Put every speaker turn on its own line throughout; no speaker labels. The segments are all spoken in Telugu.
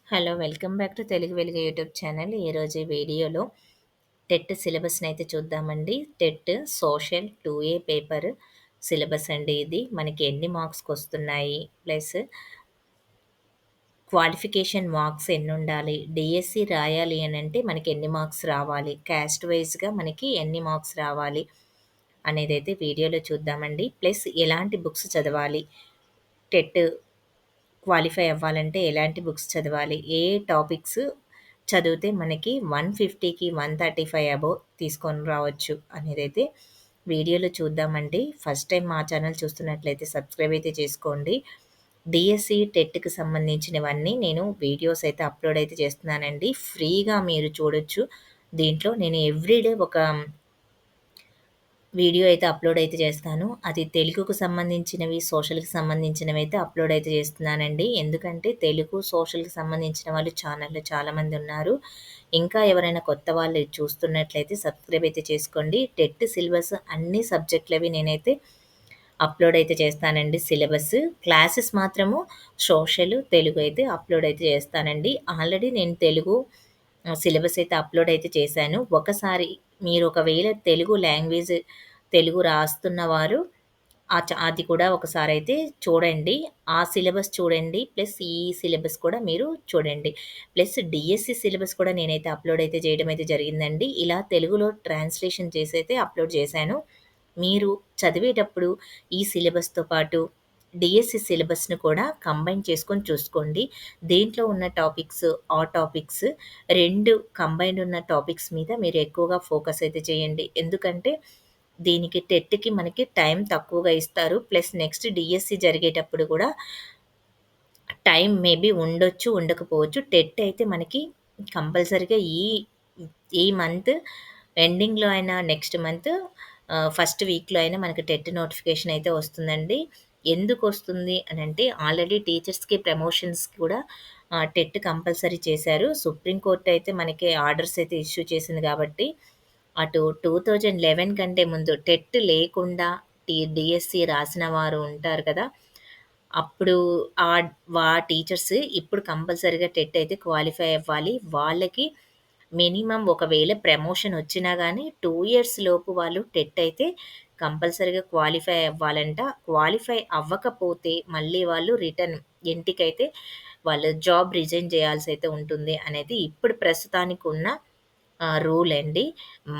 Hello! Welcome back to Telugu వెలుగు యూట్యూబ్ ఛానల్. ఈరోజు వీడియోలో టెట్ సిలబస్‌నైతే చూద్దామండి. TET social 2A paper syllabus అండి ఇది. మనకి ఎన్ని మార్క్స్‌కొస్తున్నాయి? ప్లస్ క్వాలిఫికేషన్ మార్క్స్ ఎన్నుండాలి? డీఎస్సీ రాయాలి అనంటే మనకి ఎన్ని మార్క్స్ రావాలి? క్యాస్ట్ వైస్‌గా మనకి ఎన్ని మార్క్స్ రావాలి? అనేదైతే వీడియోలో చూద్దామండి. ప్లస్ ఎలాంటి బుక్స్ చదవాలి? టెట్ క్వాలిఫై అవ్వాలంటే ఎలాంటి బుక్స్ చదవాలి? ఏ టాపిక్స్ చదివితే మనకి 150కి 135 అబోవ్ తీసుకొని రావచ్చు అనేదైతే వీడియోలో చూద్దామండి. ఫస్ట్ టైం మా ఛానల్ చూస్తున్నట్లయితే సబ్స్క్రైబ్ అయితే చేసుకోండి. డీఎస్సీ, టెట్‌కి సంబంధించినవన్నీ నేను వీడియోస్ అయితే అప్‌లోడ్ అయితే చేస్తున్నానండి. ఫ్రీగా మీరు చూడొచ్చు. దీంట్లో నేను ఎవ్రీడే ఒక వీడియో అయితే అప్‌లోడ్ అయితే చేస్తాను. అది తెలుగుకు సంబంధించినవి, సోషల్‌కి సంబంధించినవైతే అప్‌లోడ్ అయితే చేస్తున్నానండి. ఎందుకంటే తెలుగు, సోషల్‌కి సంబంధించిన వాళ్ళు ఛానల్‌లో చాలామంది ఉన్నారు. ఇంకా ఎవరైనా కొత్త వాళ్ళు చూస్తున్నట్లయితే సబ్స్క్రైబ్ అయితే చేసుకోండి. టెట్ సిలబస్ అన్ని సబ్జెక్ట్‌లవి నేనైతే అప్‌లోడ్ అయితే చేస్తానండి సిలబస్. క్లాసెస్ మాత్రము సోషల్, తెలుగు అయితే అప్‌లోడ్ అయితే చేస్తానండి. ఆల్రెడీ నేను తెలుగు సిలబస్ అయితే అప్‌లోడ్ అయితే చేశాను. ఒకసారి మీరు ఒకవేళ తెలుగు లాంగ్వేజ్ తెలుగు రాస్తున్నవారు అది కూడా ఒకసారయితే చూడండి. ఆ సిలబస్ చూడండి. ప్లస్ ఈ సిలబస్ కూడా మీరు చూడండి. ప్లస్ డీఎస్సీ సిలబస్ కూడా నేనైతే అప్‌లోడ్ అయితే చేయడం అయితే జరిగిందండి. ఇలా తెలుగులో ట్రాన్స్‌లేషన్ చేసైతే అప్‌లోడ్ చేశాను. మీరు చదివేటప్పుడు ఈ సిలబస్‌తో పాటు డీఎస్సీ సిలబస్‌ని కూడా కంబైన్ చేసుకొని చూసుకోండి. దేంట్లో ఉన్న టాపిక్స్, ఆ టాపిక్స్ 2 కంబైన్డ్ ఉన్న టాపిక్స్ మీద మీరు ఎక్కువగా ఫోకస్ అయితే చేయండి. ఎందుకంటే దీనికి టెట్‌కి మనకి టైం తక్కువగా ఇస్తారు. ప్లస్ నెక్స్ట్ డీఎస్సీ జరిగేటప్పుడు కూడా టైం మేబీ ఉండొచ్చు, ఉండకపోవచ్చు. టెట్ అయితే మనకి కంపల్సరీగా ఈ మంత్ ఎండింగ్‌లో అయినా నెక్స్ట్ మంత్ ఫస్ట్ వీక్‌లో అయినా మనకి టెట్ నోటిఫికేషన్ అయితే వస్తుందండి. ఎందుకొస్తుంది అనంటే ఆల్రెడీ టీచర్స్‌కి ప్రమోషన్స్ కూడా టెట్ కంపల్సరీ చేశారు. సుప్రీం కోర్ట్ అయితే మనకి ఆర్డర్స్ అయితే ఇష్యూ చేసింది కాబట్టి అటు 2011 కంటే ముందు టెట్ లేకుండా డీఎస్సీ రాసిన వారు ఉంటారు కదా! అప్పుడు టీచర్స్ ఇప్పుడు కంపల్సరీగా టెట్ అయితే క్వాలిఫై అవ్వాలి. వాళ్ళకి మినిమమ్ ఒకవేళ ప్రమోషన్ వచ్చినా గానీ 2 ఇయర్స్ లోపు వాళ్ళు టెట్ అయితే కంపల్సరీగా క్వాలిఫై అవ్వాలంట. క్వాలిఫై అవ్వకపోతే మళ్ళీ వాళ్ళు రిటర్న్ ఇంటికైతే వాళ్ళు జాబ్ రిజైన్ చేయాల్సయితే ఉంటుంది అనేది ఇప్పుడు ప్రస్తుతానికున్న రూల్ అండి.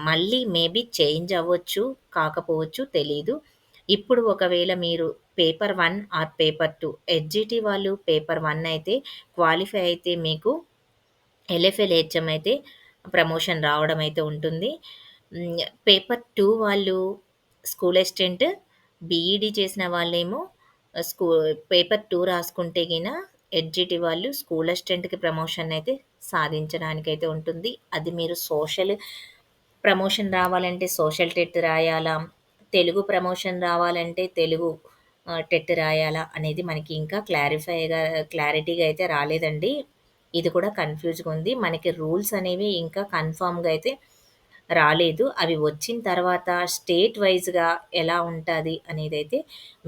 మళ్ళీ మేబీ చేంజ్ అవ్వచ్చు, కాకపోవచ్చు తెలీదు. ఇప్పుడు ఒకవేళ మీరు పేపర్ 1 ఆర్ పేపర్ 2 హెచ్‌జిటి వాళ్ళు పేపర్ 1 అయితే క్వాలిఫై అయితే మీకు ఎల్ఎఫ్ఎల్, హెచ్ఎం అయితే ప్రమోషన్ రావడం అయితే ఉంటుంది. పేపర్ 2 వాళ్ళు స్కూల్ అసిస్టెంట్, బీఈడీ చేసిన వాళ్ళేమో స్కూ పేపర్ 2 రాసుకుంటే గిన హెచ్‌జిటి వాళ్ళు స్కూల్ అసిస్టెంట్‌కి ప్రమోషన్ అయితే సాధించడానికైతే ఉంటుంది. అది మీరు సోషల్ ప్రమోషన్ రావాలంటే సోషల్ టెట్ రాయాలా? తెలుగు ప్రమోషన్ రావాలంటే తెలుగు టెట్ రాయాలా? అనేది మనకి ఇంకా క్లారిటీగా అయితే రాలేదండి. ఇది కూడా కన్‌ఫ్యూజ్‌గా ఉంది. మనకి రూల్స్ అనేవి ఇంకా కన్ఫర్మ్‌గా అయితే రాలేదు. అవి వచ్చిన తర్వాత స్టేట్ వైస్‌గా ఎలా ఉంటది అనేదైతే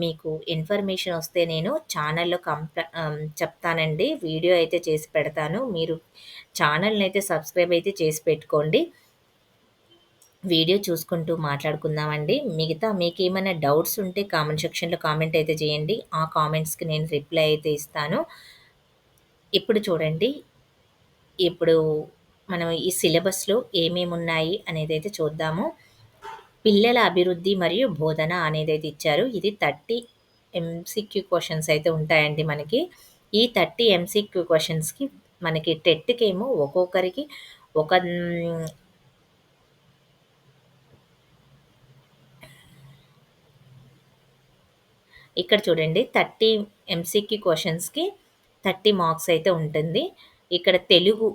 మీకు ఇన్ఫర్మేషన్ వస్తే నేను ఛానల్‌లో చెప్తానండి. వీడియో అయితే చేసి పెడతాను. మీరు ఛానల్‌నైతే సబ్స్క్రైబ్ అయితే చేసి పెట్టుకోండి. వీడియో చూసుకుంటూ మాట్లాడుకుందామండి. మిగతా మీకేమైనా డౌట్స్ ఉంటే కామెంట్ సెక్షన్‌లో కామెంట్ అయితే చేయండి. ఆ కామెంట్స్‌కి నేను రిప్లై అయితే ఇస్తాను. ఇప్పుడు చూడండి, ఇప్పుడు మనం ఈ సిలబస్‌లో ఏమేమున్నాయి అనేదైతే చూద్దాము. పిల్లల అభివృద్ధి మరియు బోధన అనేదైతే ఇచ్చారు. ఇది 30 ఎంసీక్యూ క్వెషన్స్ అయితే ఉంటాయండి మనకి. ఈ 30 ఎంసీక్యూ క్వెషన్స్‌కి మనకి టెట్‌కేమో ఒక్కొక్కరికి ఒక ఇక్కడ చూడండి 30 ఎంసీక్యూ క్వెషన్స్‌కి 30 మార్క్స్ అయితే ఉంటుంది. ఇక్కడ తెలుగు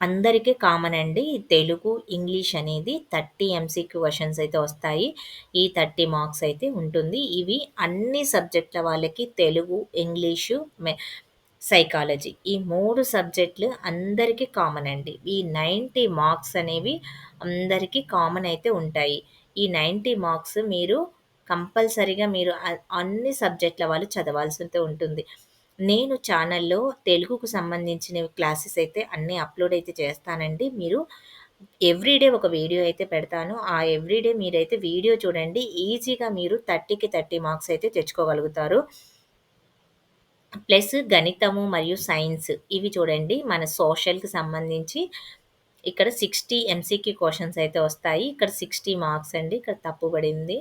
అందరికీ కామన్ అండి. తెలుగు, ఇంగ్లీష్ అనేది 30 ఎంసీక్యూ క్వెషన్స్ అయితే వస్తాయి. ఈ 30 మార్క్స్ అయితే ఉంటుంది. ఇవి అన్ని సబ్జెక్ట్‌ల వాళ్ళకి తెలుగు, ఇంగ్లీషు, సైకాలజీ ఈ 3 సబ్జెక్ట్‌లు అందరికీ కామన్ అండి. ఈ 90 మార్క్స్ అనేవి అందరికీ కామన్ అయితే ఉంటాయి. ఈ 90 మార్క్స్ మీరు కంపల్సరీగా మీరు అన్ని సబ్జెక్ట్‌ల వాళ్ళు చదవాల్సి అయితే ఉంటుంది. నేను ఛానల్‌లో తెలుగుకు సంబంధించిన క్లాసెస్ అయితే అన్నీ అప్‌లోడ్ అయితే చేస్తానండి. మీరు ఎవ్రీడే ఒక వీడియో అయితే పెడతాను. ఆ ఎవ్రీడే మీరైతే వీడియో చూడండి. ఈజీగా మీరు 30కి 30 మార్క్స్ అయితే తెచ్చుకోగలుగుతారు. ప్లస్ గణితము మరియు సైన్స్ ఇవి చూడండి. మన సోషల్‌కి సంబంధించి ఇక్కడ 60 ఎంసీక్యూ క్వెషన్స్ అయితే వస్తాయి. ఇక్కడ 60 మార్క్స్ అండి. ఇక్కడ తప్పు పడింది.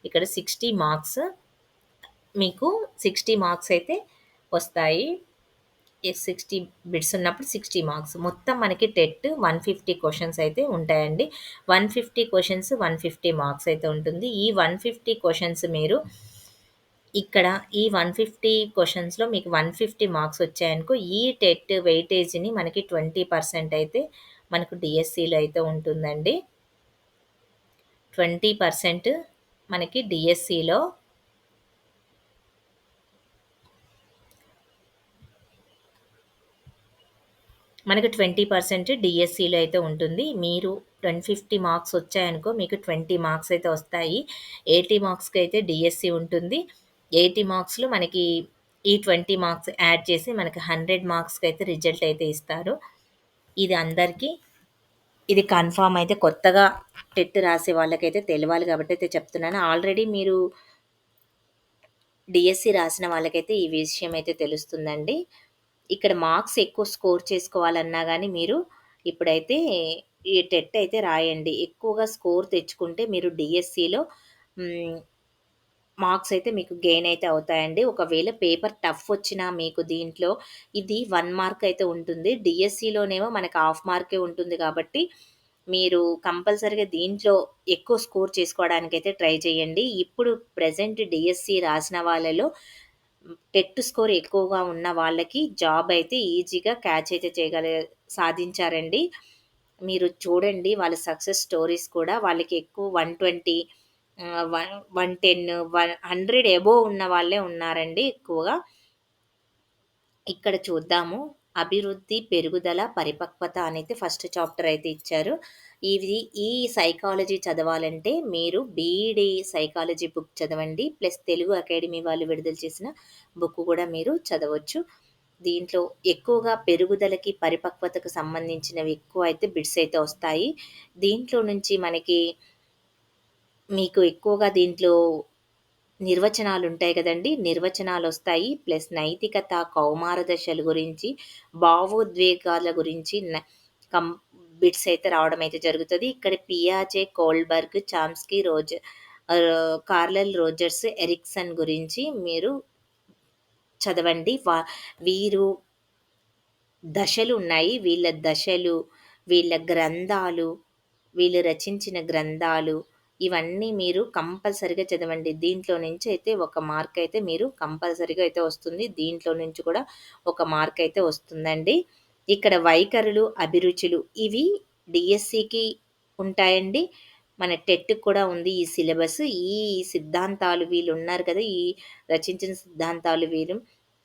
ఇక్కడ 60 మార్క్స్ మీకు 60 మార్క్స్ అయితే వస్తాయి. 60 బిట్స్ ఉన్నప్పుడు 60 మార్క్స్. మొత్తం మనకి టెట్ 150 క్వెషన్స్ అయితే ఉంటాయండి. 150 క్వెషన్స్ 150 మార్క్స్ అయితే ఉంటుంది. ఈ 150 క్వెషన్స్ మీరు ఇక్కడ ఈ 150 క్వెషన్స్‌లో మీకు 150 మార్క్స్ వచ్చాయనుకో, ఈ టెట్ వెయిటేజ్‌ని మనకి 20% అయితే మనకు డీఎస్సీలో అయితే ఉంటుందండి. 20% మనకి డీఎస్సీలో మనకు 20% డీఎస్సీలో అయితే ఉంటుంది. మీరు 150 మార్క్స్ వచ్చాయనుకో మీకు 20 మార్క్స్ అయితే వస్తాయి. 80 మార్క్స్‌కైతే డీఎస్సీ ఉంటుంది. 80 మార్క్స్‌లో మనకి ఈ 20 మార్క్స్ యాడ్ చేసి మనకి 100 మార్క్స్‌కైతే రిజల్ట్ అయితే ఇస్తారు. ఇది అందరికీ ఇది కన్ఫర్మ్ అయితే కొత్తగా టెట్ రాసే వాళ్ళకైతే తెలవాలి కాబట్టి అయితే చెప్తున్నాను. ఆల్రెడీ మీరు డీఎస్సీ రాసిన వాళ్ళకైతే ఈ విషయం అయితే తెలుస్తుందండి. ఇక్కడ మార్క్స్ ఎక్కువ స్కోర్ చేసుకోవాలన్నా గానీ మీరు ఇప్పుడైతే ఈ టెట్ అయితే రాయండి. ఎక్కువగా స్కోర్ తెచ్చుకుంటే మీరు డీఎస్సీలో హ్మ్. మార్క్స్ అయితే మీకు గెయిన్ అయితే అవుతాయండి. ఒకవేళ పేపర్ టఫ్ వచ్చినా మీకు దీంట్లో ఇది 1 మార్క్ అయితే ఉంటుంది. డీఎస్సీలోనేమో మనకు హాఫ్ మార్కే ఉంటుంది కాబట్టి, మీరు కంపల్సరీగా దీంట్లో ఎక్కువ స్కోర్ చేసుకోవడానికైతే ట్రై చేయండి. ఇప్పుడు ప్రెజెంట్ డీఎస్సీ రాసిన వాళ్ళలో టెట్ స్కోర్ ఎక్కువగా ఉన్న వాళ్ళకి జాబ్ అయితే ఈజీగా క్యాచ్ అయితే సాధించారండి. మీరు చూడండి వాళ్ళ సక్సెస్ స్టోరీస్ కూడా వాళ్ళకి ఎక్కువ 120 110, 100 అబోవ్ ఉన్న వాళ్ళే ఉన్నారండి ఎక్కువగా. ఇక్కడ చూద్దాము. అభివృద్ధి, పెరుగుదల, పరిపక్వత అనైతే ఫస్ట్ చాప్టర్ అయితే ఇచ్చారు. ఇది ఈ సైకాలజీ చదవాలంటే మీరు బీఈడీ సైకాలజీ బుక్ చదవండి. ప్లస్ తెలుగు అకాడమీ వాళ్ళు విడుదల చేసిన బుక్ కూడా మీరు చదవచ్చు. దీంట్లో ఎక్కువగా పెరుగుదలకి, పరిపక్వతకు సంబంధించినవి ఎక్కువ అయితే బిట్స్ అయితే వస్తాయి. దీంట్లో నుంచి మనకి మీకు ఎక్కువగా దీంట్లో నిర్వచనాలుంటాయి గదండీ! నిర్వచనాలొస్తాయి. ప్లస్ నైతికత, కౌమార దశల గురించి, భావోద్వేగాల గురించి కం బిట్స్ అయితే రావడం అయితే జరుగుతది. ఇక్కడ పియాజే, కోల్బర్గ్, చామ్స్కీ, కార్లెల్ రోజర్స్, ఎరిక్సన్ గురించి మీరు చదవండి. వీరు దశలున్నాయి. వీళ్ళ దశలు, వీళ్ళ గ్రంథాలు, వీళ్ళు రచించిన గ్రంథాలు, ఇవన్నీ మీరు కంపల్సరీగా చదవండి. దీంట్లో నుంచి అయితే ఒక మార్క్ అయితే మీరు కంపల్సరీగా అయితే వస్తుంది. దీంట్లో నుంచి కూడా ఒక మార్క్ అయితే వస్తుందండి. ఇక్కడ వైఖరులు, అభిరుచులు ఇవి డీఎస్సీకి ఉంటాయండి. మన టెట్‌కి కూడా ఉంది ఈ సిలబస్. ఈ సిద్ధాంతాలు వీళ్ళున్నారు కదా! ఈ రచించిన సిద్ధాంతాలు వీరు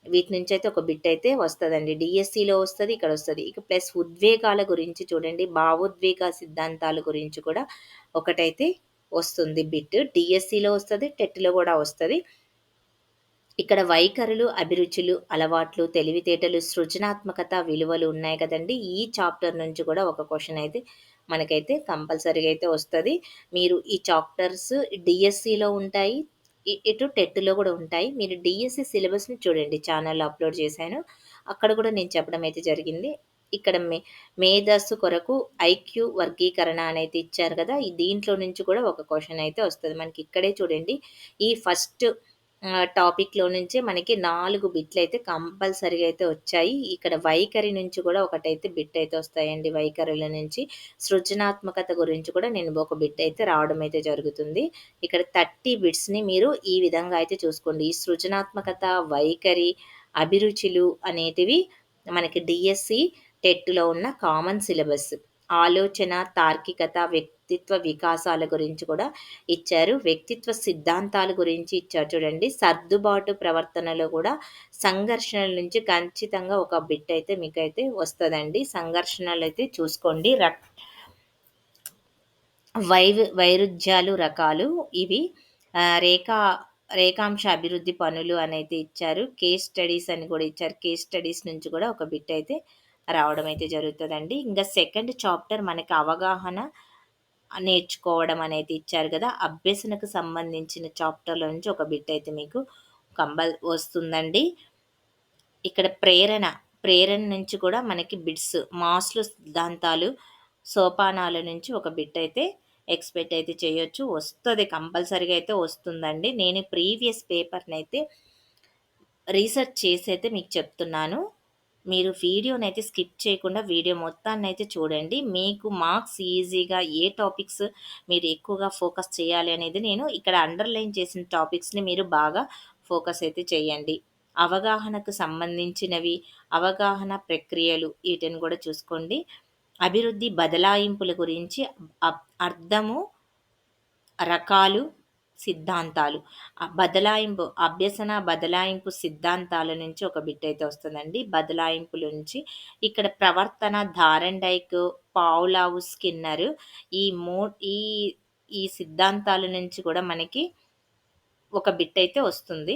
వీటి నుంచయితే ఒక బిట్ అయితే వస్తదండి. డీఎస్సీలో వస్తది, ఇక్కడొస్తది. ఇక ప్లస్ ఉద్వేగాల గురించి చూడండి. భావోద్వేగ సిద్ధాంతాల గురించి కూడా ఒకటైతే వస్తుంది బిట్. డీఎస్సీలో వస్తది, టెట్‌లో గూడా వస్తది. ఇక్కడ వైఖరులు, అభిరుచులు, అలవాట్లు, తెలివితేటలు, సృజనాత్మకత, విలువలు ఉన్నాయి కదండీ! ఈ చాప్టర్ నుంచి కూడా ఒక క్వెషన్ అయితే మనకైతే కంపల్సరీగా అయితే వస్తది. మీరు ఈ చాప్టర్స్ డీఎస్సీలో ఉంటాయి. ఇటు టెట్‌లో కూడా ఉంటాయి. మీరు డీఎస్సీ సిలబస్‌ని చూడండి. ఛానెల్‌లో అప్‌లోడ్ చేశాను. అక్కడ కూడా నేను చెప్పడం అయితే జరిగింది. ఇక్కడ మేధస్సు కొరకు ఐక్యూ వర్గీకరణ అనైతే ఇచ్చారు కదా! దీంట్లో నుంచి కూడా ఒక క్వెషన్ అయితే వస్తది. మనకి ఇక్కడే చూడండి. ఈ ఫస్ట్ టాపిక్‌లో నుంచే మనకి 4 బిట్లయితే కంపల్సరీగా అయితే వచ్చాయి. ఇక్కడ వైఖరి నుంచి కూడా ఒకటైతే బిట్ అయితే వస్తాయండి వైఖరుల నుంచి. సృజనాత్మకత గురించి కూడా నేను ఒక బిట్ అయితే రావడం అయితే జరుగుతుంది. ఇక్కడ 30 బిట్స్‌ని మీరు ఈ విధంగా అయితే చూసుకోండి. ఈ సృజనాత్మకత, వైఖరి, అభిరుచులు అనేటివి మనకి డీఎస్సీ, టెట్‌లో ఉన్న కామన్ సిలబస్. ఆలోచన, తార్కికత, వ్యక్తిత్వ వికాసాల గురించి కూడా ఇచ్చారు. వ్యక్తిత్వ సిద్ధాంతాల గురించి ఇచ్చారు చూడండి. సర్దుబాటు ప్రవర్తనలో కూడా సంఘర్షణల నుంచి ఖచ్చితంగా ఒక బిట్ అయితే మీకైతే వస్తదండి. సంఘర్షణలైతే చూసుకోండి. వైరుధ్యాలు రకాలు ఇవి. రేఖా రేఖాంశ అభివృద్ధి పనులు అనైతే ఇచ్చారు. కేస్ స్టడీస్ అని కూడా ఇచ్చారు. కేస్ స్టడీస్ నుంచి కూడా ఒక బిట్ అయితే రావడం అయితే జరుగుతదండి. ఇంక సెకండ్ చాప్టర్ మనకి అవగాహన నేర్చుకోవడం అనేది ఇచ్చారు గదా! అభ్యసనకు సంబంధించిన చాప్టర్‌లో నుంచి ఒక బిట్ అయితే మీకు వస్తుందండి. ఇక్కడ ప్రేరణ నుంచి కూడా మనకి బిట్స్, మాస్లో సిద్ధాంతాలు, సోపానాల నుంచి ఒక బిట్ అయితే ఎక్స్‌పెక్ట్ అయితే చేయొచ్చు. వస్తది, కంపల్సరీగా అయితే వస్తుందండి. నేను ప్రీవియస్ పేపర్‌నైతే రీసెర్చ్ చేసైతే మీకు చెప్తున్నాను. మీరు వీడియోనైతే స్కిప్ చేయకుండా వీడియో మొత్తాన్నయితే చూడండి. మీకు మార్క్స్ ఈజీగా ఏ టాపిక్స్ మీరు ఎక్కువగా ఫోకస్ చేయాలి అనేది నేను ఇక్కడ అండర్‌లైన్ చేసిన టాపిక్స్‌ని మీరు బాగా ఫోకస్ అయితే చేయండి. అవగాహనకు సంబంధించినవి, అవగాహన ప్రక్రియలు వీటిని కూడా చూసుకోండి. అభివృద్ధి బదలాయింపుల గురించి అర్థము, రకాలు, సిద్ధాంతాలు. అభ్యసన బదలాయింపు సిద్ధాంతాల నుంచి ఒక బిట్ అయితే వస్తదండి. బదలాయింపుల నుంచి ఇక్కడ ప్రవర్తన, థారెన్‌డైక్, పావ్లావ్, స్కిన్నర్ ఈ మూ ఈ ఈ సిద్ధాంతాల నుంచి కూడా మనకి ఒక బిట్ అయితే వస్తుంది.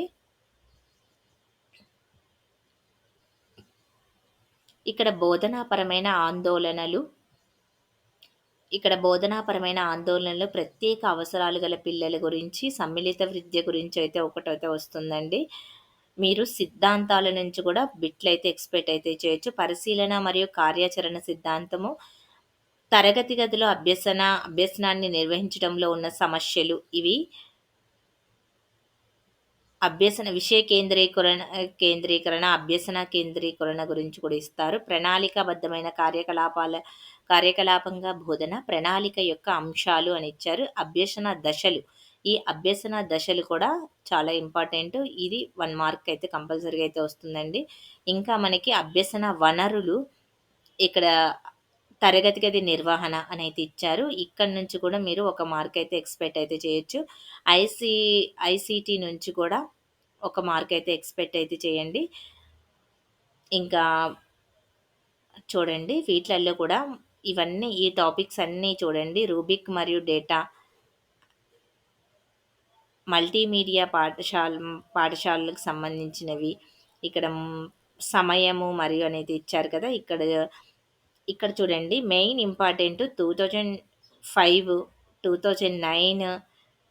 ఇక్కడ బోధనాపరమైన ఆందోళనలు, ప్రత్యేక అవసరాలు గల పిల్లల గురించి, సమ్మిళిత విద్య గురించి అయితే ఒకటైతే వస్తుందండి. మీరు సిద్ధాంతాల నుంచి కూడా బిట్లయితే ఎక్స్‌పెక్ట్ అయితే చేయొచ్చు. పరిశీలన మరియు కార్యాచరణ సిద్ధాంతము, తరగతి గదిలో అభ్యసనాన్ని నిర్వహించడంలో ఉన్న సమస్యలు ఇవి. విషయ కేంద్రీకరణ, అభ్యసన కేంద్రీకరణ గురించి కూడా ఇస్తారు. ప్రణాళికాబద్ధమైన కార్యకలాపంగా బోధన, ప్రణాళిక యొక్క అంశాలు అని ఇచ్చారు. అభ్యసన దశలు. ఈ అభ్యసన దశలు కూడా చాలా ఇంపార్టెంట్. ఇది 1 మార్క్ అయితే కంపల్సరీగా అయితే వస్తుందండి. ఇంకా మనకి అభ్యసన వనరులు, ఇక్కడ తరగతి గది నిర్వహణ అనైతే ఇచ్చారు. ఇక్కడి నుంచి కూడా మీరు ఒక మార్క్ అయితే ఎక్స్‌పెక్ట్ అయితే చేయొచ్చు. ఐసీ ఐసీటీ నుంచి కూడా ఒక మార్క్ అయితే ఎక్స్‌పెక్ట్ అయితే చేయండి. ఇంకా చూడండి వీటిలల్లో కూడా ఇవన్నీ, ఈ టాపిక్స్ అన్నీ చూడండి. రూబిక్ మరియు డేటా, మల్టీమీడియా పాఠశాలలకు సంబంధించినవి. ఇక్కడ సమయము మరియు అనేది ఇచ్చారు కదా! ఇక్కడ చూడండి main important 2005, 2009,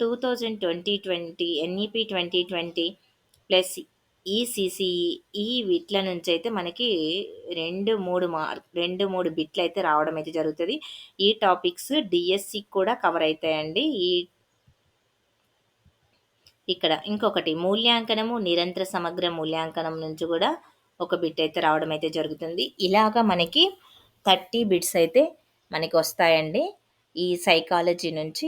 2020 NEP 2020 plus ECCE ఈ వీట్ల నుంచయితే మనకి 2, 3 బిట్లయితే రావడం అయితే జరుగుతది. ఈ టాపిక్స్ డీఎస్సీకి కూడా కవర్ అయితాయండి. ఇక్కడ ఇంకొకటి మూల్యాంకనము, నిరంతర సమగ్ర మూల్యాంకనం నుంచి గూడా ఒక బిట్ అయితే రావడం అయితే జరుగుతుంది. ఇలాగా మనకి 30 బిట్స్ అయితే మనకొస్తాయండి ఈ సైకాలజీ నుంచి.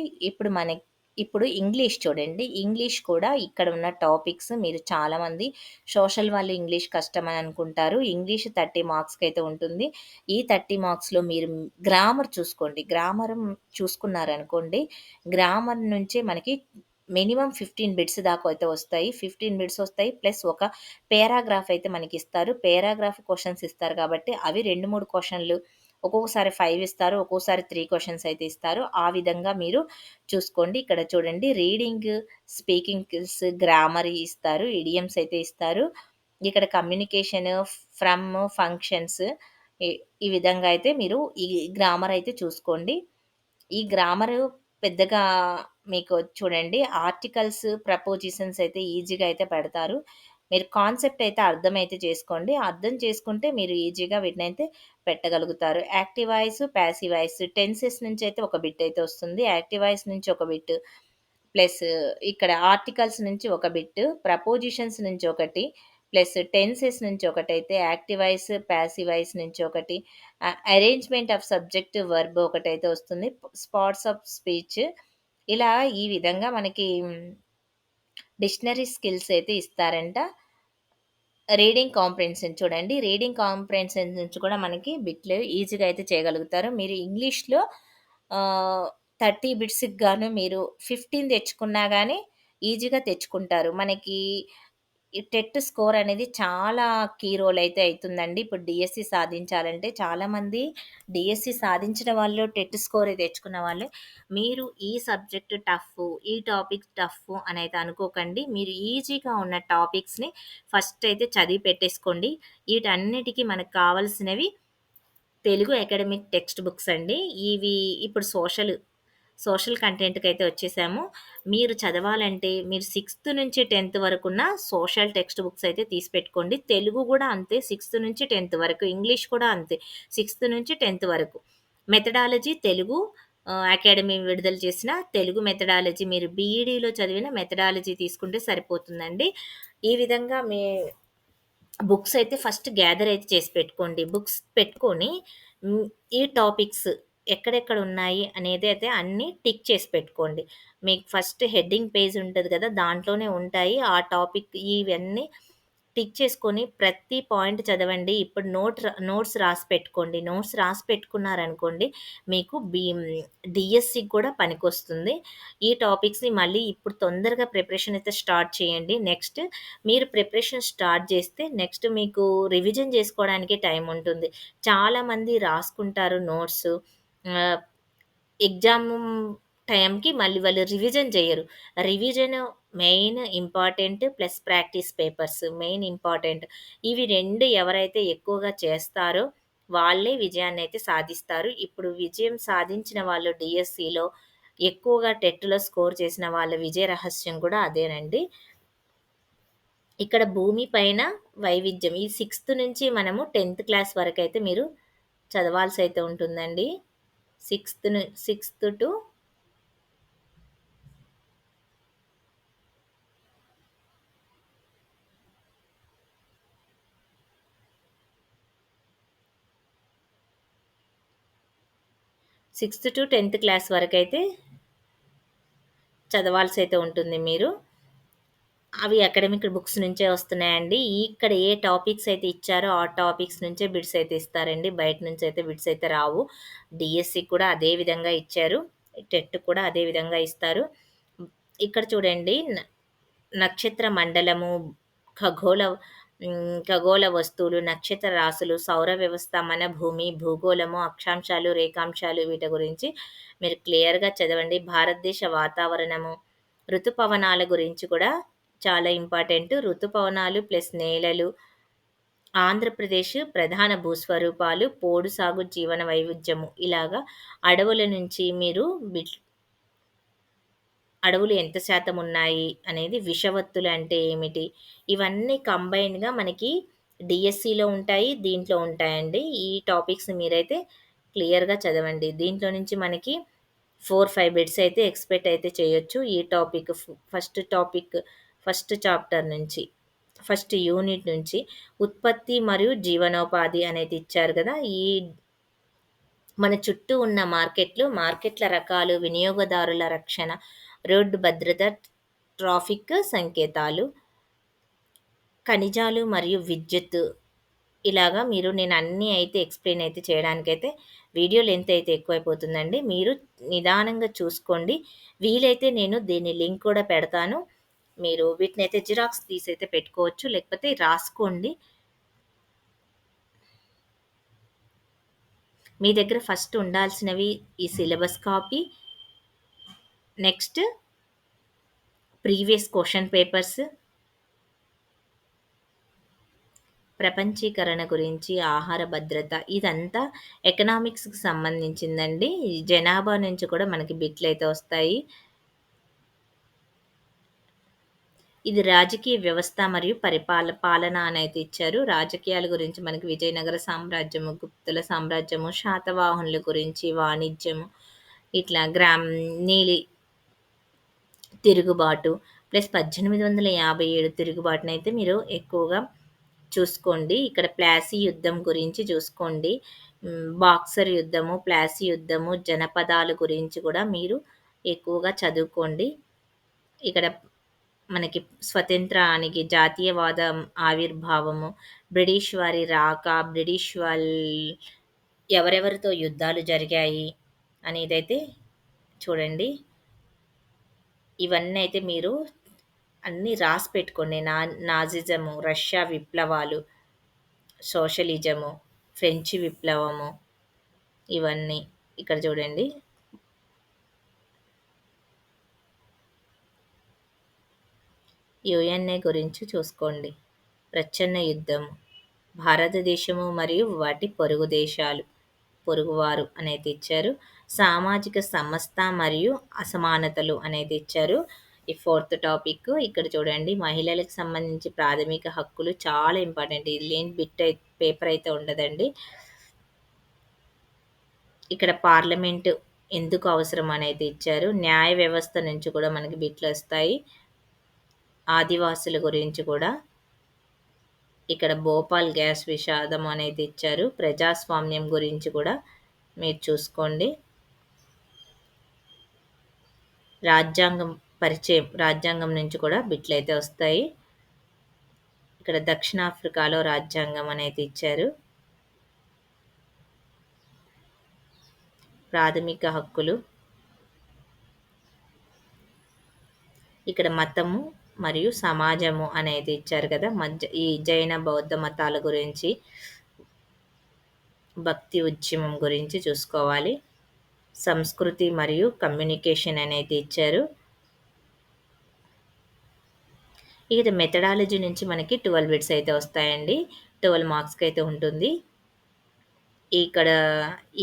ఇప్పుడు ఇంగ్లీష్ చూడండి. ఇంగ్లీష్ కూడా ఇక్కడ ఉన్న టాపిక్స్, మీరు చాలామంది సోషల్ వాళ్ళు ఇంగ్లీష్ కష్టమని అనుకుంటారు. ఇంగ్లీష్ 30 మార్క్స్‌కైతే ఉంటుంది. ఈ 30 మార్క్స్‌లో మీరు గ్రామర్ చూసుకోండి. గ్రామర్ చూసుకున్నారనుకోండి, గ్రామర్ నుంచే మనకి మినిమమ్ 15 బిట్స్ దాకా అయితే వస్తాయి. 15 బిట్స్ వస్తాయి. ప్లస్ ఒక పేరాగ్రాఫ్ అయితే మనకిస్తారు. పేరాగ్రాఫ్ క్వెషన్స్ ఇస్తారు కాబట్టి అవి 2, 3 క్వెషన్‌లు, ఒక్కొక్కసారి 5 ఇస్తారు. ఒక్కోసారి 3 క్వెషన్స్ అయితే ఇస్తారు. ఆ విధంగా మీరు చూసుకోండి. ఇక్కడ చూడండి రీడింగ్, స్పీకింగ్ స్కిల్స్, గ్రామర్ ఇస్తారు. ఇడియమ్స్ అయితే ఇస్తారు. ఇక్కడ కమ్యూనికేషన్, ఫ్రమ్, ఫంక్షన్స్ ఈ ఈ విధంగా అయితే మీరు ఈ గ్రామర్ అయితే చూసుకోండి. ఈ గ్రామరు పెద్దగా మీకు చూడండి ఆర్టికల్స్, ప్రపోజిషన్స్ అయితే ఈజీగా అయితే పెడతారు. మీరు కాన్సెప్ట్ అయితే అర్థమైతే చేసుకోండి. అర్థం చేసుకుంటే మీరు ఈజీగా వీటినైతే పెట్టగలుగుతారు. Active voice, passive voice, tenses నుంచి అయితే ఒక బిట్ అయితే వస్తుంది. యాక్టివ్ వాయిస్ నుంచి ఒక బిట్, ప్లస్ ఇక్కడ ఆర్టికల్స్ నుంచి ఒక బిట్, ప్రపోజిషన్స్ నుంచి ఒకటి, ప్లస్ టెన్సెస్ నుంచి ఒకటైతే, యాక్టివ్ వాయిస్, ప్యాసివ్ వాయిస్ నుంచి ఒకటి, అరేంజ్‌మెంట్ ఆఫ్ సబ్జెక్ట్, వర్బ్ ఒకటైతే వస్తుంది. Spots of speech. ఇలా ఈ విధంగా మనకి డిక్షనరీ స్కిల్స్ అయితే ఇస్తారంట. రీడింగ్ కాంప్రిహెన్షన్ చూడండి. రీడింగ్ కాంప్రిహెన్షన్ నుంచి కూడా మనకి బిట్లు ఈజీగా అయితే చేయగలుగుతారు. మీరు ఇంగ్లీష్‌లో 30 బిట్స్‌కి గాను మీరు 15 తెచ్చుకున్నా గానీ ఈజీగా తెచ్చుకుంటారు. మనకి ఈ టెట్ స్కోర్ అనేది చాలా కీ రోల్ అయితే అయితుందండి. ఇప్పుడు డీఎస్సీ సాధించాలంటే చాలామంది డీఎస్సీ సాధించిన వాళ్ళు టెట్ స్కోరే తెచ్చుకున్న వాళ్ళే. మీరు ఈ సబ్జెక్ట్ టఫ్ఫు, ఈ టాపిక్ టఫ్ఫు అనైతే అనుకోకండి. మీరు ఈజీగా ఉన్న టాపిక్స్‌ని ఫస్ట్ అయితే చదివి పెట్టేసుకోండి. ఈటన్నిటికి మనకు కావాల్సినవి తెలుగు అకాడమిక్ టెక్స్ట్ బుక్స్ అండి. ఇవి ఇప్పుడు సోషల్ కంటెంట్‌కైతే వచ్చేసాము. మీరు చదవాలంటే మీరు 6థ్-10థ్ వరకున్న సోషల్ టెక్స్ట్ బుక్స్ అయితే తీసి పెట్టుకోండి. తెలుగు గూడా అంతే 6థ్-10థ్ వరకు. ఇంగ్లీష్ కూడా అంతే 6థ్-10థ్ వరకు. మెథడాలజీ తెలుగు అకాడమీ విడుదల చేసిన తెలుగు మెథడాలజీ మీరు బీఈడీలో చదివిన మెథడాలజీ తీసుకుంటే సరిపోతుందండి. ఈ విధంగా బుక్స్ అయితే ఫస్ట్ గ్యాదర్ అయితే చేసి పెట్టుకోండి. బుక్స్ పెట్టుకొని హ్మ్, ఈ టాపిక్స్ ఎక్కడెక్కడ ఉన్నాయి అనేది అయితే అన్నీ టిక్ చేసి పెట్టుకోండి. మీకు ఫస్ట్ హెడ్డింగ్ పేజ్ ఉంటది కదా! దాంట్లోనే ఉంటాయి. ఆ టాపిక్ ఇవన్నీ టిక్ చేసుకొని ప్రతి పాయింట్ చదవండి. ఇప్పుడు నోట్స్ రాసి పెట్టుకోండి. నోట్స్ రాసి పెట్టుకున్నారనుకోండి మీకు డీఎస్సీకి కూడా పనికొస్తుంది. ఈ టాపిక్స్‌ని మళ్ళీ ఇప్పుడు తొందరగా ప్రిపరేషన్ అయితే స్టార్ట్ చేయండి. నెక్స్ట్ మీరు ప్రిపరేషన్ స్టార్ట్ చేస్తే నెక్స్ట్ మీకు రివిజన్ చేసుకోవడానికి టైం ఉంటుంది. చాలామంది రాసుకుంటారు నోట్స్. ఆహ్, ఎగ్జామ్ టైంకి మళ్ళీ వాళ్ళు రివిజన్ జెయ్యరు. Revision main important plus practice papers main important. ఇవి 2 ఎవరైతే ఎక్కువగా చేస్తారో వాళ్ళే విజయాన్నయితే సాధిస్తారు. ఇప్పుడు విజయం సాధించిన వాళ్ళు డీఎస్సీలో ఎక్కువగా టెట్‌లో స్కోర్ చేసిన వాళ్ళ విజయ రహస్యం కూడా అదేనండి. ఇక్కడ భూమి పైన వైవిధ్యం. ఈ 6థ్ నుంచి మనము 10థ్ క్లాస్ వరకైతే మీరు చదవాల్సయితే ఉంటుందండి. 6థ్ టు 10థ్ క్లాస్ వరకైతే చదవాల్సయితే ఉంటుంది మీరు. అవి అకాడమిక్ బుక్స్ నుంచే వస్తున్నాయండి. ఇక్కడ ఏ టాపిక్స్ అయితే ఇచ్చారో ఆ టాపిక్స్ నుంచే బిట్స్ అయితే ఇస్తారండి. బయట నుంచి అయితే బిట్స్ అయితే రావు. డీఎస్సీకి కూడా అదే విధంగా ఇచ్చారు. టెట్ కూడా అదే విధంగా ఇస్తారు. ఇక్కడ చూడండి నక్షత్ర మండలము, ఖగోళ ఖగోళ వస్తువులు, నక్షత్ర రాశులు, సౌర వ్యవస్థ, మన భూమి, భూగోళము, అక్షాంశాలు, రేఖాంశాలు వీటి గురించి మీరు క్లియర్‌గా చదవండి. భారతదేశ వాతావరణము, ఋతుపవనాల గురించి కూడా చాలా ఇంపార్టెంటు. ఋతుపవనాలు ప్లస్ నేలలు, ఆంధ్రప్రదేశ్ ప్రధాన భూస్వరూపాలు, పోడు సాగు జీవన వైవిధ్యము ఇలాగా అడవుల నుంచి మీరు అడవులు ఎంత శాతం ఉన్నాయి అనేది, విషవత్తులు అంటే ఏమిటి? ఇవన్నీ కంబైన్డ్‌గా మనకి డీఎస్సీలో ఉంటాయి. దీంట్లో ఉంటాయండి. ఈ టాపిక్స్ మీరైతే క్లియర్‌గా చదవండి. దీంట్లో నుంచి మనకి 4, 5 బిట్స్ అయితే ఎక్స్‌పెక్ట్ అయితే చేయొచ్చు. ఈ టాపిక్ ఫస్ట్ చాప్టర్ నుంచి, ఫస్ట్ యూనిట్ నుంచి ఉత్పత్తి మరియు జీవనోపాధి అనేది ఇచ్చారు గదా! మన చుట్టూ ఉన్న మార్కెట్ల రకాలు, వినియోగదారుల రక్షణ, రోడ్డు భద్రత, ట్రాఫిక్ సంకేతాలు, ఖనిజాలు మరియు విద్యుత్తు ఇలాగా నేను అన్నీ అయితే ఎక్స్‌ప్లెయిన్ అయితే చేయడానికైతే వీడియో లెంత్ అయితే ఎక్కువైపోతుందండి. మీరు నిదానంగా చూసుకోండి. వీలైతే నేను దీని లింక్ కూడా పెడతాను. మీరు వీటినైతే జిరాక్స్ తీసైతే పెట్టుకోవచ్చు. లేకపోతే రాసుకోండి. మీ దగ్గర ఫస్ట్ ఉండాల్సినవి ఈ syllabus copy, next previous question papers, ప్రపంచీకరణ గురించి, ఆహార భద్రత ఇదంతా ఎకనామిక్స్‌కి సంబంధించిందండి. జనాభా నుంచి కూడా మనకి బిట్లయితే వస్తాయి. ఇది రాజకీయ వ్యవస్థ మరియు పాలన అనైతే ఇచ్చారు. రాజకీయాల గురించి మనకి విజయనగర సామ్రాజ్యము, గుప్తుల సామ్రాజ్యము, శాతవాహనుల గురించి, వాణిజ్యము, ఇట్లా నీలి తిరుగుబాటు ప్లస్ 1857 తిరుగుబాటునైతే మీరు ఎక్కువగా చూసుకోండి. ఇక్కడ ప్లాసీ యుద్ధం గురించి చూసుకోండి. బాక్సర్ యుద్ధము, ప్లాసీ యుద్ధము, జనపదాల గురించి కూడా మీరు ఎక్కువగా చదువుకోండి. ఇక్కడ మనకి స్వతంత్రానికి జాతీయవాద ఆవిర్భావము, బ్రిటిష్ వారి రాక, ఎవరెవరితో యుద్ధాలు జరిగాయి అనేదైతే చూడండి. ఇవన్నీ అయితే మీరు అన్నీ రాసి పెట్టుకోండి. నాజిజము, రష్యా విప్లవాలు, సోషలిజము, ఫ్రెంచ్ విప్లవము ఇవన్నీ. ఇక్కడ చూడండి. యుఎన్ఏ గురించి చూసుకోండి. ప్రచ్ఛన్న యుద్ధం, భారతదేశము మరియు వాటి పొరుగు దేశాలు, పొరుగువారు అనేది ఇచ్చారు. సామాజిక సమస్త మరియు అసమానతలు అనేది ఇచ్చారు. ఈ ఫోర్త్ టాపిక్ ఇక్కడ చూడండి. మహిళలకు సంబంధించి ప్రాథమిక హక్కులు చాలా ఇంపార్టెంట్. ఇది లేని పేపర్ అయితే ఉండదండి. ఇక్కడ పార్లమెంట్ ఎందుకు అవసరం అనేది ఇచ్చారు. న్యాయ వ్యవస్థ నుంచి కూడా మనకి బిట్లు వస్తాయి. ఆదివాసుల గురించి కూడా ఇక్కడ భోపాల్ గ్యాస్ విషాదం అనేది ఇచ్చారు. ప్రజాస్వామ్యం గురించి కూడా మీరు చూసుకోండి. రాజ్యాంగం పరిచయం, రాజ్యాంగం నుంచి కూడా బిట్లు అయితే వస్తాయి. ఇక్కడ దక్షిణాఫ్రికాలో రాజ్యాంగం అనేది ఇచ్చారు. ప్రాథమిక హక్కులు, ఇక్కడ మతము మరియు సమాజము అనేది ఇచ్చారు కదా. ఈ జైన బౌద్ధ మతాల గురించి, భక్తి ఉద్యమం గురించి చూసుకోవాలి. సంస్కృతి మరియు కమ్యూనికేషన్ అనేది ఇచ్చారు. ఇక మెథడాలజీ నుంచి మనకి 12 బిట్స్ అయితే వస్తాయండి. 12 మార్క్స్‌కి అయితే ఉంటుంది. ఇక్కడ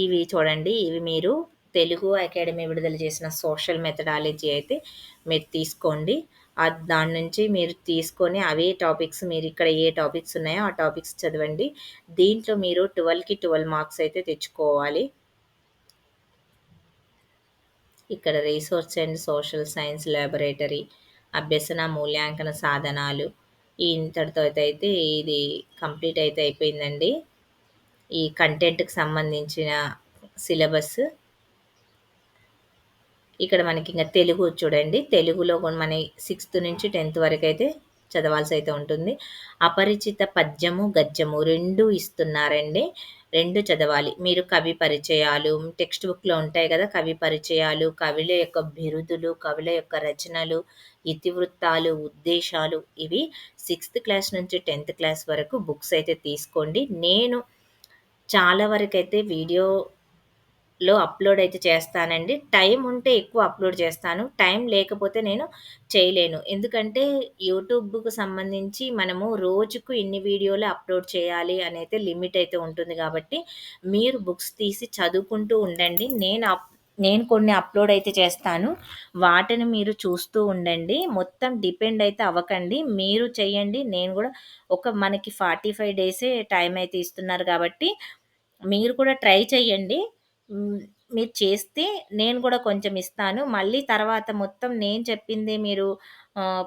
ఇవి చూడండి. ఇవి మీరు తెలుగు అకాడమీ విడుదల చేసిన సోషల్ మెథడాలజీ అయితే మీరు తీసుకోండి. దాని నుంచి మీరు తీసుకొని అవే టాపిక్స్ మీరు ఇక్కడ ఏ టాపిక్స్ ఉన్నాయో ఆ టాపిక్స్ చదవండి. దీంట్లో మీరు 12కి 12 మార్క్స్ అయితే తెచ్చుకోవాలి. ఇక్కడ resource and social science laboratory, అభ్యసన మూల్యాంకన సాధనాలు, ఇంతటితో అయితే ఇది కంప్లీట్ అయితే అయిపోయిందండి. ఈ కంటెంట్‌కి సంబంధించిన సిలబస్. ఇక్కడ మనకి ఇంక తెలుగు చూడండి. తెలుగులో కూడా మన 6th నుంచి 10th వరకైతే చదవాల్సి అయితే ఉంటుంది. అపరిచిత పద్యము, గద్యము 2 ఇస్తున్నారండి. 2 చదవాలి. మీరు కవి పరిచయాలు టెక్స్ట్ బుక్‌లో ఉంటాయి కదా! కవి పరిచయాలు, కవుల యొక్క బిరుదులు, కవుల యొక్క రచనలు, ఇతివృత్తాలు, ఉద్దేశాలు ఇవి 6th క్లాస్ నుంచి 10th క్లాస్ వరకు బుక్స్ అయితే తీసుకోండి. నేను చాలా వరకైతే వీడియోలో అప్లోడ్ అయితే చేస్తానండి. టైం ఉంటే ఎక్కువ అప్లోడ్ చేస్తాను. టైం లేకపోతే నేను చేయలేను. ఎందుకంటే యూట్యూబ్‌కు సంబంధించి మనము రోజుకు ఇన్ని వీడియోలు అప్లోడ్ చేయాలి అనైతే లిమిట్ అయితే ఉంటుంది కాబట్టి, మీరు బుక్స్ తీసి చదువుకుంటూ ఉండండి. నేను కొన్ని అప్లోడ్ అయితే చేస్తాను. వాటిని మీరు చూస్తూ ఉండండి. మొత్తం డిపెండ్ అయితే అవ్వకండి. మీరు చేయండి. నేను కూడా మనకి 45 డేసే టైం అయితే ఇస్తున్నారు కాబట్టి మీరు కూడా ట్రై చేయండి. హ్మ్. మీరు చేస్తే నేను కూడా కొంచెం ఇస్తాను. మళ్ళీ తర్వాత మొత్తం నేను చెప్పిందే మీరు ఆహ్,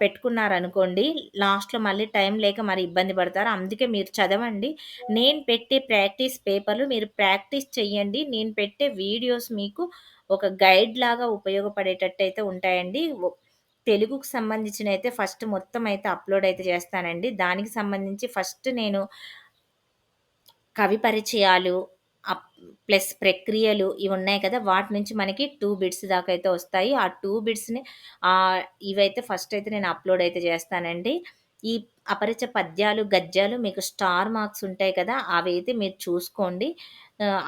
పెట్టుకున్నారనుకోండి, లాస్ట్‌లో మళ్ళీ టైం లేక మరి ఇబ్బంది పడతారు. అందుకే మీరు చదవండి. నేను పెట్టే ప్రాక్టీస్ పేపర్‌లు మీరు ప్రాక్టీస్ చేయండి. నేను పెట్టే వీడియోస్ మీకు ఒక గైడ్‌లాగా ఉపయోగపడేటట్టయితే ఉంటాయండి. తెలుగుకు సంబంధించినయితే ఫస్ట్ మొత్తం అయితే అప్‌లోడ్ అయితే చేస్తానండి. దానికి సంబంధించి ఫస్ట్ నేను కవి పరిచయాలు, అప్ ప్లస్ ప్రక్రియలు ఇవున్నాయి కదా! వాటి నుంచి మనకి 2 బిట్స్ దాకా అయితే వస్తాయి. ఆ 2 బిట్స్‌ని ఆహ్, ఇవైతే ఫస్ట్ అయితే నేను అప్‌లోడ్ అయితే చేస్తానండి. ఈ అపరిచ పద్యాలు, గద్యాలు మీకు స్టార్ మార్క్స్ ఉంటాయి కదా! అవైతే మీరు చూసుకోండి.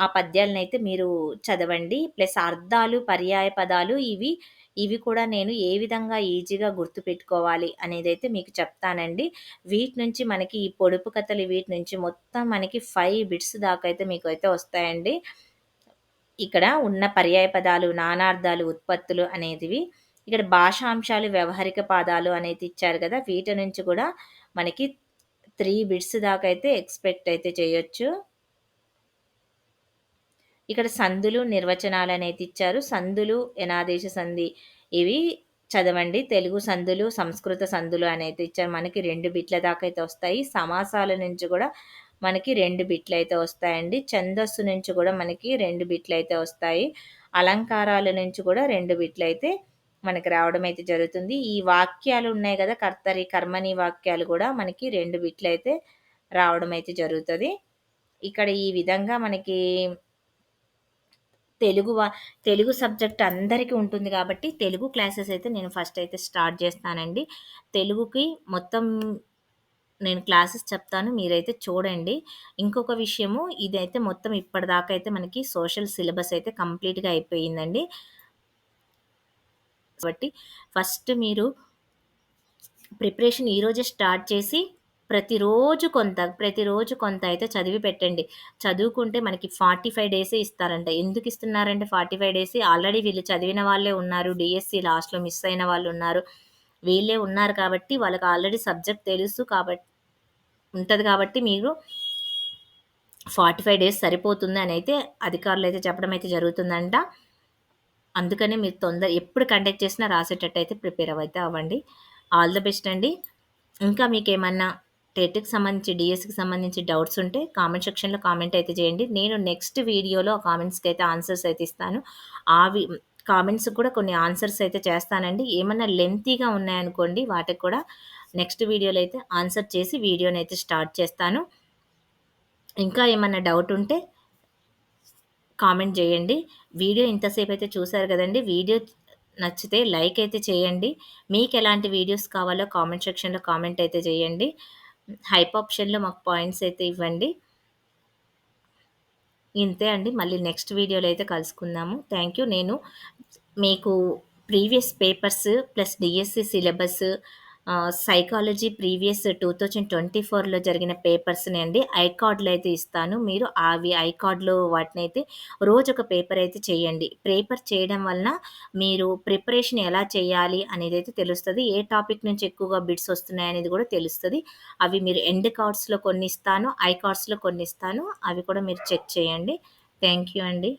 ఆ పద్యాలనైతే మీరు చదవండి. ప్లస్ అర్థాలు, పర్యాయ పదాలు ఇవి కూడా నేను ఏ విధంగా ఈజీగా గుర్తుపెట్టుకోవాలి అనేదైతే మీకు చెప్తానండి. వీటి నుంచి మనకి ఈ పొడుపు కథలు వీటి నుంచి మొత్తం మనకి 5 బిట్స్ దాకా అయితే మీకైతే వస్తాయండి. ఇక్కడ ఉన్న పర్యాయ పదాలు, నానార్థాలు, ఉత్పత్తులు అనేటివి. ఇక్కడ భాషాంశాలు, వ్యవహారిక పదాలు అనేది ఇచ్చారు కదా! వీటి నుంచి కూడా మనకి 3 బిట్స్ దాకా అయితే ఎక్స్‌పెక్ట్ అయితే చేయొచ్చు. ఇక్కడ సందులు, నిర్వచనాలనేది ఇచ్చారు. సందులు, యనాదేశ సంధి ఇవి చదవండి. తెలుగు సందులు, సంస్కృత సందులు అనేది ఇచ్చారు. మనకి 2 బిట్ల దాకా అయితే వస్తాయి. సమాసాల నుంచి కూడా మనకి 2 బిట్లయితే వస్తాయండి. ఛందస్సు నుంచి కూడా మనకి 2 బిట్లయితే వస్తాయి. అలంకారాల నుంచి కూడా 2 బిట్లయితే మనకి రావడం అయితే జరుగుతుంది. ఈ వాక్యాలు ఉన్నాయి గదా! కర్తరి, కర్మణి వాక్యాలు కూడా మనకి 2 బిట్లయితే రావడం అయితే జరుగుతది. ఇక్కడ ఈ విధంగా మనకి తెలుగు వ తెలుగు సబ్జెక్ట్ అందరికీ ఉంటుంది కాబట్టి, తెలుగు క్లాసెస్ అయితే నేను ఫస్ట్ అయితే స్టార్ట్ చేస్తానండి. తెలుగుకి మొత్తం నేను క్లాసెస్ చెప్తాను. మీరైతే చూడండి. ఇంకొక విషయము ఇదైతే మొత్తం ఇప్పటిదాకా అయితే మనకి సోషల్ సిలబస్ అయితే కంప్లీట్‌గా అయిపోయిందండి. కాబట్టి ఫస్ట్ మీరు ప్రిపరేషన్ ఈరోజే స్టార్ట్ చేసి ప్రతిరోజు కొంత అయితే చదివి పెట్టండి. చదువుకుంటే మనకి 45 డేసే ఇస్తారంట. ఎందుకు ఇస్తున్నారంటే 45 డేస్ ఆల్రెడీ వీళ్ళు చదివిన వాళ్ళే ఉన్నారు. డీఎస్సీ లాస్ట్‌లో మిస్ అయిన వాళ్ళున్నారు. వీళ్ళే ఉన్నారు కాబట్టి వాళ్ళకి ఆల్రెడీ సబ్జెక్ట్ తెలుసు ఉంటది కాబట్టి మీరు 45 డేస్ సరిపోతుంది అనైతే అధికారులైతే చెప్పడం అయితే జరుగుతుందంట. అందుకనే మీరు ఎప్పుడు కండక్ట్ చేసినా రాసేటట్టయితే ప్రిపేర్ అయితే అవ్వండి. ఆల్ ది బెస్ట్ అండి. ఇంకా మీకేమన్నా టెట్‌కి సంబంధించి, డీఎస్‌కి సంబంధించి డౌట్స్ ఉంటే కామెంట్ సెక్షన్‌లో కామెంట్ అయితే చేయండి. నేను నెక్స్ట్ వీడియోలో ఆ కామెంట్స్‌కి అయితే ఆన్సర్స్ అయితే ఇస్తాను. ఆవి కామెంట్స్‌కి కూడా కొన్ని ఆన్సర్స్ అయితే చేస్తానండి. ఏమన్నా లెంతీగా ఉన్నాయనుకోండి వాటికి కూడా నెక్స్ట్ వీడియోలో అయితే ఆన్సర్ చేసి వీడియోనైతే స్టార్ట్ చేస్తాను. ఇంకా ఏమన్నా డౌట్ ఉంటే కామెంట్ జేయండి. వీడియో ఇంతసేపయితే చూసారు గదండీ! వీడియో నచ్చితే లైక్ అయితే చేయండి. మీకెలాంటి వీడియోస్ కావాలో కామెంట్ సెక్షన్‌లో కామెంట్ అయితే చేయండి. హైప్ ఆప్షన్‌లో మాకు పాయింట్స్ అయితే ఇవ్వండి. ఇంతే అండి. మళ్ళీ నెక్స్ట్ వీడియోలో అయితే కలుసుకుందాము. Thank you. నేను మీకు previous papers plus DSC syllabus psychology previous 2024లో జరిగిన పేపర్స్‌ని అండి ఐకార్డ్‌లో అయితే ఇస్తాను. మీరు అవి ఐకార్డ్‌లో వాటినైతే రోజొక పేపర్ అయితే చేయండి. పేపర్ చేయడం వలన మీరు ప్రిపరేషన్ ఎలా చేయాలి అనేదైతే తెలుస్తది. ఏ టాపిక్ నుంచి ఎక్కువగా బిట్స్ వస్తున్నాయనేది కూడా తెలుస్తది. అవి మీరు ఎండ్ కార్డ్స్‌లో కొన్నిస్తాను. ఐ కార్డ్స్‌లో కొన్నిస్తాను. అవి కూడా మీరు చెక్ చేయండి. థాంక్ యూ అండి.